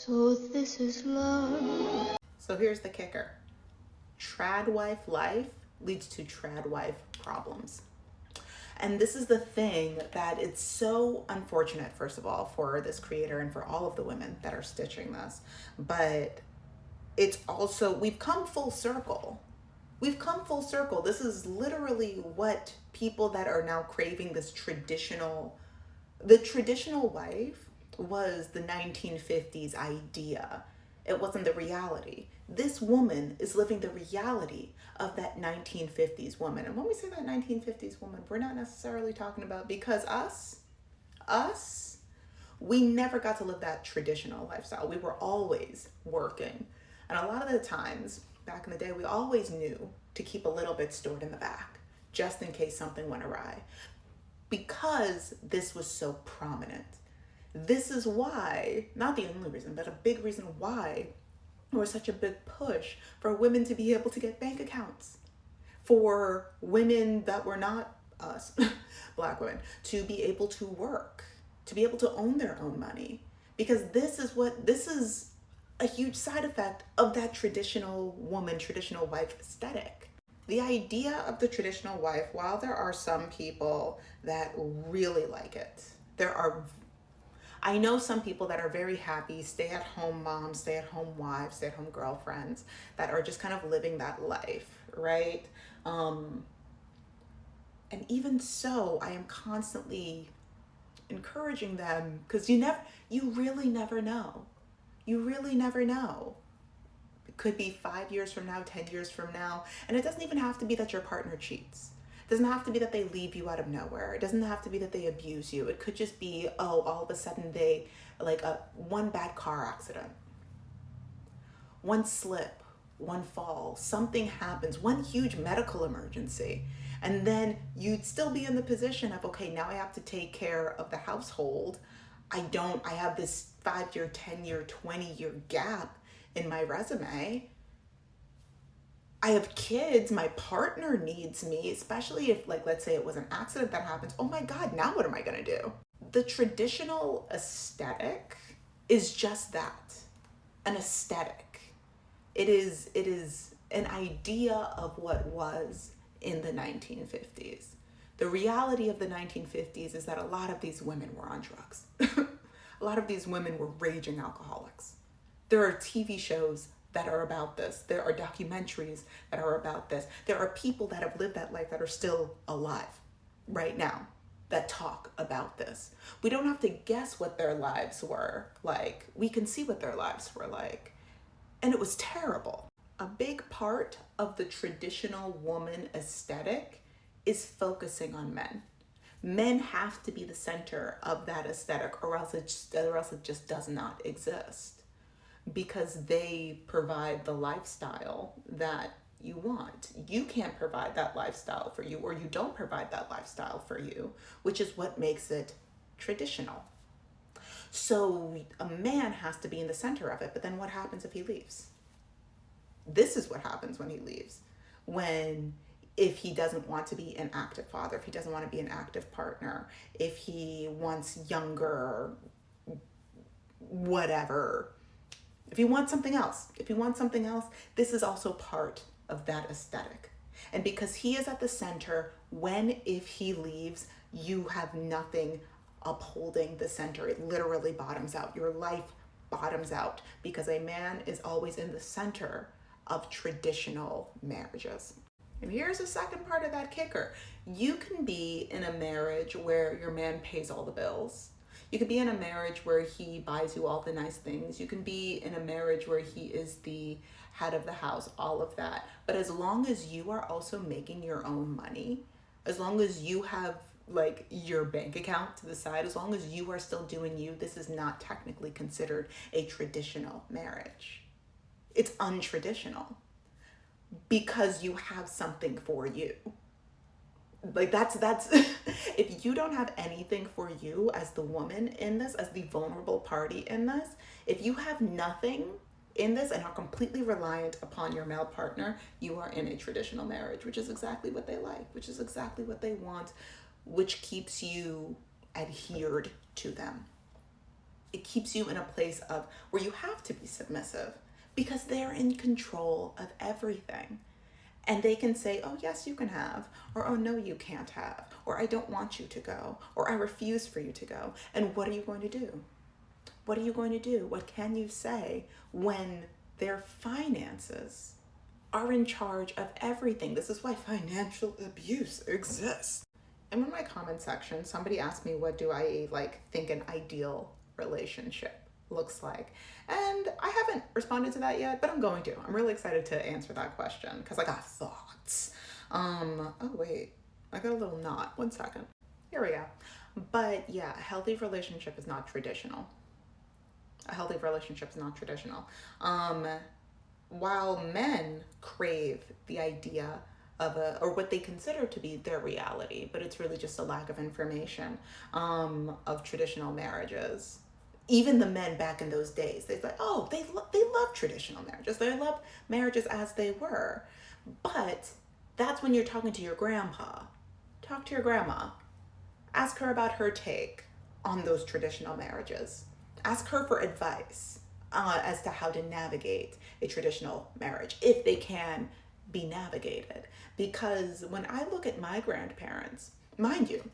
So this is love. So here's the kicker. Tradwife life leads to tradwife problems. And this is the thing that it's so unfortunate, first of all, for this creator and for all of the women that are stitching this. But it's also, we've come full circle. We've come full circle. This is literally what people that are now craving this the traditional wife was the 1950s idea. It wasn't the reality. This woman is living the reality of that 1950s woman. And when we say that 1950s woman, we're not necessarily talking about, because us, we never got to live that traditional lifestyle. We were always working. And a lot of the times back in the day, we always knew to keep a little bit stored in the back just in case something went awry, because this was so prominent. This is why, not the only reason, but a big reason why there was such a big push for women to be able to get bank accounts, for women that were not us, Black women, to be able to work, to be able to own their own money. Because this is a huge side effect of that traditional woman, traditional wife aesthetic. The idea of the traditional wife, while there are some people that really like it, I know some people that are very happy, stay-at-home moms, stay-at-home wives, stay-at-home girlfriends that are just kind of living that life, right? And even so, I am constantly encouraging them, because you really never know. You really never know. It could be 5 years from now, 10 years from now. And it doesn't even have to be that your partner cheats. It doesn't have to be that they leave you out of nowhere. It doesn't have to be that they abuse you. It could just be, all of a sudden one bad car accident, one slip, one fall, something happens, one huge medical emergency. And then you'd still be in the position of, okay, now I have to take care of the household. I have this 5-year, 10-year, 20-year gap in my resume. I have kids, my partner needs me, especially if, let's say it was an accident that happens. Oh my God, now what am I gonna do? The traditional aesthetic is just that, an aesthetic. It is an idea of what was in the 1950s. The reality of the 1950s is that a lot of these women were on drugs. A lot of these women were raging alcoholics. There are TV shows that are about this. There are documentaries that are about this. There are people that have lived that life that are still alive right now that talk about this. We don't have to guess what their lives were like. We can see what their lives were like. And it was terrible. A big part of the traditional woman aesthetic is focusing on men. Men have to be the center of that aesthetic, or else it just does not exist, because they provide the lifestyle that you want. You can't provide that lifestyle for you, or you don't provide that lifestyle for you, which is what makes it traditional. So a man has to be in the center of it, but then what happens if he leaves? This is what happens when he leaves. If he doesn't want to be an active father, if he doesn't want to be an active partner, if he wants younger, whatever, if he wants something else, this is also part of that aesthetic. And because he is at the center, if he leaves, you have nothing upholding the center. It literally bottoms out. Your life bottoms out, because a man is always in the center of traditional marriages. And here's the second part of that kicker. You can be in a marriage where your man pays all the bills. You could be in a marriage where he buys you all the nice things. You can be in a marriage where he is the head of the house, all of that. But as long as you are also making your own money, as long as you have your bank account to the side, as long as you are still doing you, this is not technically considered a traditional marriage. It's untraditional, because you have something for you. That's if you don't have anything for you as the woman in this, as the vulnerable party in this, if you have nothing in this and are completely reliant upon your male partner, you are in a traditional marriage, which is exactly what they like, which is exactly what they want, which keeps you adhered to them. it keeps you in a place of where you have to be submissive because they're in control of everything. And they can say, oh, yes, you can have, or oh, no, you can't have, or I don't want you to go, or I refuse for you to go. And what are you going to do? What are you going to do? What can you say when their finances are in charge of everything? This is why financial abuse exists. In one of my comment sections, somebody asked me, what do I think an ideal relationship looks like? And I haven't responded to that yet, but I'm going to. I'm really excited to answer that question because I got thoughts. Oh wait, I got a little knot. 1 second. Here we go. But yeah, a healthy relationship is not traditional. A healthy relationship is not traditional. While men crave the idea of or what they consider to be their reality, but it's really just a lack of information of traditional marriages. Even the men back in those days, they're like, oh, they love traditional marriages. They love marriages as they were. But that's when you're talking to your grandpa. Talk to your grandma. Ask her about her take on those traditional marriages. Ask her for advice as to how to navigate a traditional marriage, if they can be navigated. Because when I look at my grandparents, mind you,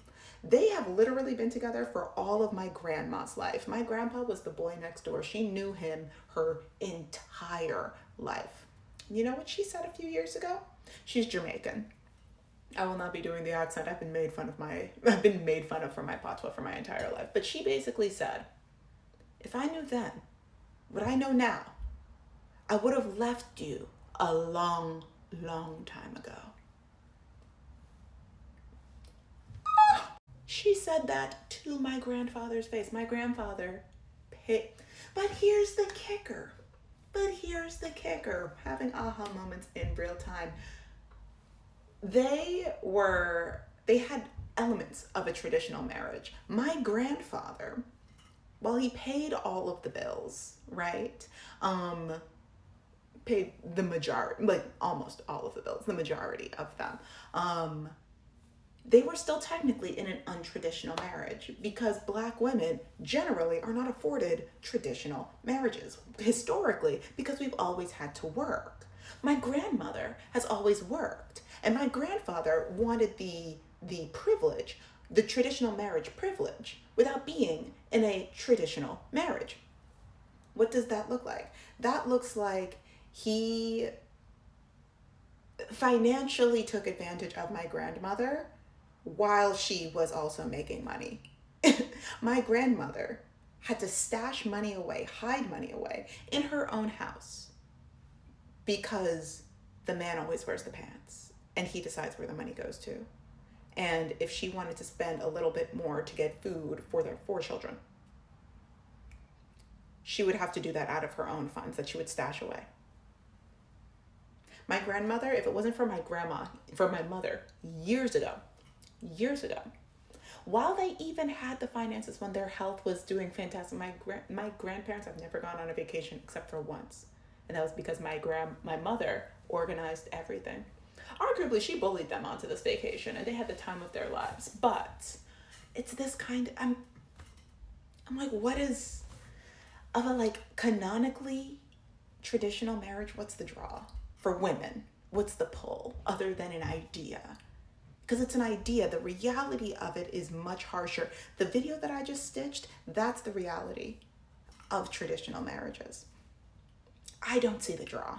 they have literally been together for all of my grandma's life. My grandpa was the boy next door. She knew him her entire life. You know what she said a few years ago? She's Jamaican. I will not be doing the accent. I've been made fun of for my patois for my entire life. But she basically said, if I knew then what I know now, I would have left you a long, long time ago. She said that to my grandfather's face. My grandfather paid. But here's the kicker. Having aha moments in real time. They had elements of a traditional marriage. My grandfather, while he paid all of the bills, right? Paid the majority, almost all of the bills, the majority of them. They were still technically in an untraditional marriage because Black women generally are not afforded traditional marriages historically because we've always had to work. My grandmother has always worked, and my grandfather wanted the privilege, the traditional marriage privilege, without being in a traditional marriage. What does that look like? That looks like he financially took advantage of my grandmother while she was also making money. My grandmother had to stash money away, hide money away in her own house because the man always wears the pants and he decides where the money goes to. And if she wanted to spend a little bit more to get food for their 4 children, she would have to do that out of her own funds that she would stash away. My grandmother, if it wasn't for my mother, years ago, while they even had the finances when their health was doing fantastic, my grandparents have never gone on a vacation except for once. And that was because my mother organized everything. Arguably, she bullied them onto this vacation and they had the time of their lives. But it's this kind of, I'm like, what is of a canonically traditional marriage? What's the draw for women? What's the pull other than an idea? Because it's an idea. The reality of it is much harsher. The video that I just stitched, that's the reality of traditional marriages. I don't see the draw.